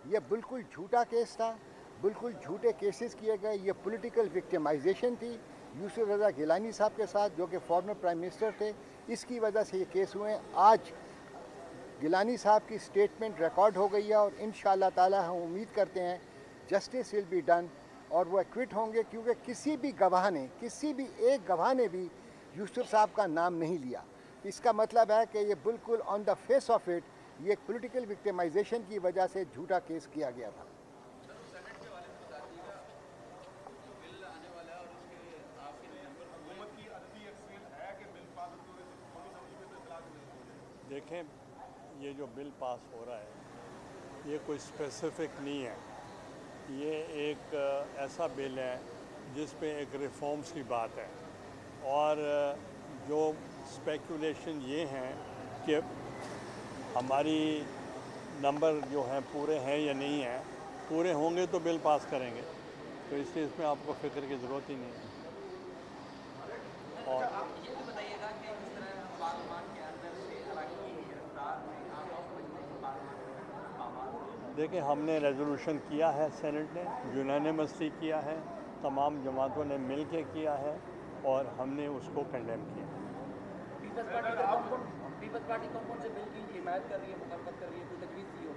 ये बिल्कुल झूठा केस था, बिल्कुल झूठे केसेस किए गए। ये पॉलिटिकल विक्टिमाइजेशन थी यूसुफ रज़ा गिलानी साहब के साथ, जो कि फॉर्मर प्राइम मिनिस्टर थे। इसकी वजह से ये केस हुए। आज गिलानी साहब की स्टेटमेंट रिकॉर्ड हो गई है और इंशाअल्लाह ताला हम उम्मीद करते हैं जस्टिस विल बी डन और वो एक्विट होंगे, क्योंकि किसी भी एक गवाह ने भी यूसुफ साहब का नाम नहीं लिया। इसका मतलब है कि ये बिल्कुल on the face of it ये एक पॉलिटिकल विक्टिमाइजेशन की वजह से झूठा केस किया गया था। देखें, ये जो बिल पास हो रहा है ये कोई स्पेसिफिक नहीं है। ये एक ऐसा बिल है जिस पे एक रिफॉर्म्स की बात है, और जो स्पेकुलेशन ये हैं कि हमारी नंबर जो हैं पूरे हैं या नहीं हैं, पूरे होंगे तो बिल पास करेंगे, तो इसलिए इसमें आपको फ़िक्र की ज़रूरत ही नहीं है। और ये भी बताइएगा कि इस तरह पार्लियामान के अंदर से अराकीन गिरफ्तार हुए, आप समझते हैं कि पार्लियामान देखिए, हमने रेजोल्यूशन किया है, सेनेट ने यूनानिमसली किया है, तमाम जमातों ने मिल के किया है और हमने उसको कंडेम किया। पीपल्स पार्टी कौन से बिल की हिमायत कर रही है, मुखालफत कर रही है, कोई तजवीज़ दी हो?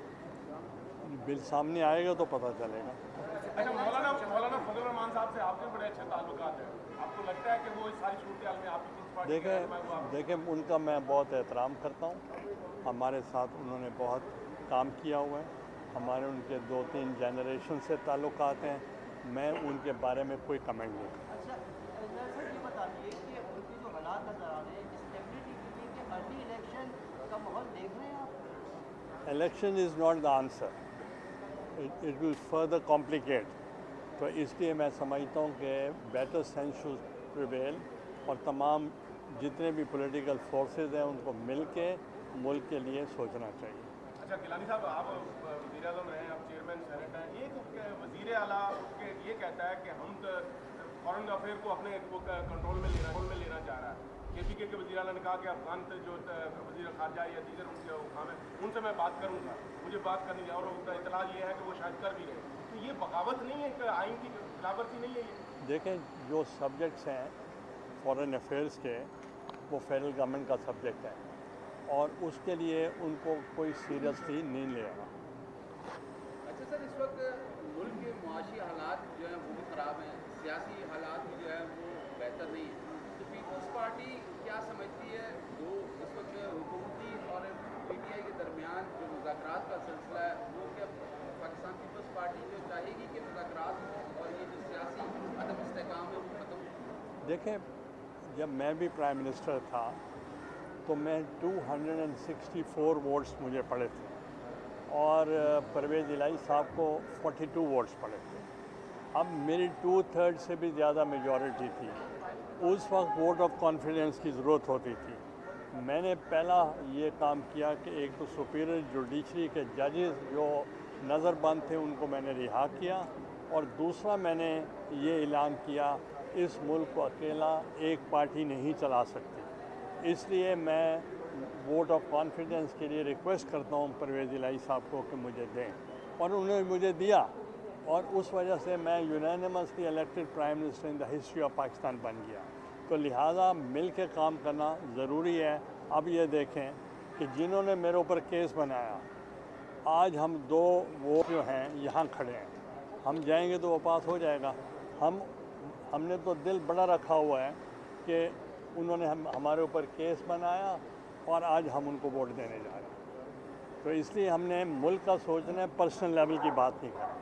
बिल सामने आएगा तो पता चलेगा। अच्छा, मौलाना फजल रहमान साहब से आपके बड़े अच्छे ताल्लुकात हैं, आपको लगता है कि वो इस सारी सूरत में आपकी देखें, उनका मैं बहुत एहतराम करता हूँ। हमारे साथ उन्होंने बहुत काम किया हुआ है, हमारे उनके 2-3 जनरेशन से ताल्लुकात हैं। मैं उनके बारे में कोई कमेंट नहीं करता। अच्छा सर, ये बताइए कि उनके जो हालात नजर आ रहे हैं, स्टेबिलिटी के लिए कि अर्ली इलेक्शन का माहौल देख रहे हैं आप? Election is not the answer, it will further complicate. तो इसलिए मैं समझता हूँ कि बेटर सेंस शुड प्रिवेल और तमाम जितने भी पॉलिटिकल फोर्सेस हैं उनको मिल के मुल्क के लिए सोचना चाहिए। अच्छा, गिलानी साहब, आप वज़ीर आज़म रहे हैं, आप चेयरमैन सेनेट हैं। एक वज़ीर आला ये कहता है कि हम फॉरेन अफेयर को अपने कंट्रोल में लेना चाह रहा है। KPK के वज़ीर आला ने कहा कि अफगान जो वज़ीर ख़ारजा या दीगर उनके हुकाम है, उनसे मैं बात करूँगा, मुझे बात करनी है, और इतला ये है कि वो शायद कर भी रहे। तो ये बगावत नहीं है, एक आइन की खिलाफवर्जी नहीं है ये? देखें, जो सब्जेक्ट्स हैं फॉरेन अफेयर्स के, वो फेडरल गवर्नमेंट का सब्जेक्ट है और उसके लिए उनको कोई सीरियसली नहीं ले रहा। अच्छा सर, इस वक्त मुल्क के मुआशी हालात जो हैं वो भी ख़राब हैं, सियासी हालात भी जो है वो बेहतर नहीं है। तो पीपल्स पार्टी क्या समझती है, जो इस वक्त हुकूमती और PTI के दरमियान जो मुज़ाकरात का सिलसिला है, वो क्या पाकिस्तान पीपल्स पार्टी जो चाहेगी कि मुज़ाकरात हो और ये जो सियासी अदम इस्तेहकाम है वो ख़त्म हो? देखें, जब मैं भी प्राइम मिनिस्टर था तो मैं 264 वोट्स मुझे पड़े थे और परवेज़ इलाही साहब को 42 वोट्स पड़े थे। अब मेरी 2/3 से भी ज़्यादा मेजॉरिटी थी। उस वक्त वोट ऑफ कॉन्फिडेंस की ज़रूरत होती थी। मैंने पहला ये काम किया कि एक तो सुपीरियर जुडिशरी के जजेस जो नज़रबंद थे उनको मैंने रिहा किया, और दूसरा मैंने ये ऐलान किया इस मुल्क को अकेला एक पार्टी नहीं चला सकती। इसलिए मैं वोट ऑफ कॉन्फिडेंस के लिए रिक्वेस्ट करता हूँ परवेज़ इलाही साहब को कि मुझे दें, और उन्होंने मुझे दिया, और उस वजह से मैं unanimously elected prime minister in the history of Pakistan बन गया। तो लिहाजा मिल के काम करना ज़रूरी है। अब ये देखें कि जिन्होंने मेरे ऊपर केस बनाया, आज हम 2 वो जो हैं यहाँ खड़े हैं, हम जाएंगे तो वो पास हो जाएगा। हमने तो दिल बड़ा रखा हुआ है कि उन्होंने हमारे ऊपर केस बनाया और आज हम उनको वोट देने जा रहे हैं। तो इसलिए हमने मुल्क का सोचना है, पर्सनल लेवल की बात नहीं करना।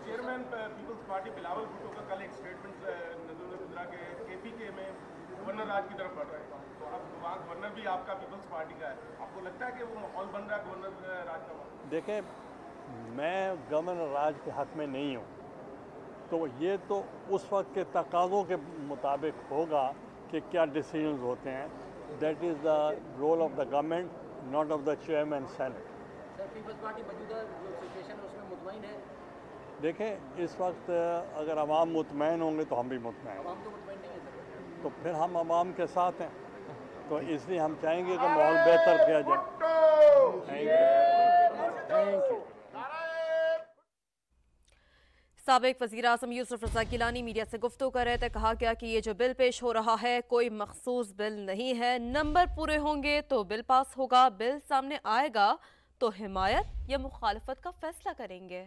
चेयरमैन पीपल्स पार्टी बिलावल भुट्टो का कल एक स्टेटमेंट नजर में गुजरा के KPK में गवर्नर राज की तरफ बढ़ रहे हैं, तो अब वहाँ गवर्नर भी आपका पीपल्स पार्टी का है। आपको लगता है कि वो माहौल बन रहा है गवर्नर राज का? देखें, मैं गवर्नर राज के हक़ में नहीं हूँ, तो ये तो उस वक्त के तकाज़ों के मुताबिक होगा कि क्या डिसीजंस होते हैं। That is the role of the government, not of the chairman senate. Sir, Peoples Party मौजूदा जो सिचुएशन है उसमें मुतमईन है? देखें, इस वक्त अगर अवाम मुतमईन होंगे तो हम भी मुतमईन हैं। आवाम तो मुतमईन नहीं है सर। तो फिर हम अवाम के साथ हैं, तो इसलिए हम चाहेंगे कि माहौल बेहतर किया जाए। Thank you. Thank you. سابق وزیر اعظم یوسف رضا گیلانی میڈیا سے گفتگو کر رہے تھے. کہا گیا کہ یہ جو بل پیش ہو رہا ہے کوئی مخصوص بل نہیں ہے. نمبر پورے ہوں گے تو بل پاس ہوگا. بل سامنے آئے گا تو حمایت یا مخالفت کا فیصلہ کریں گے.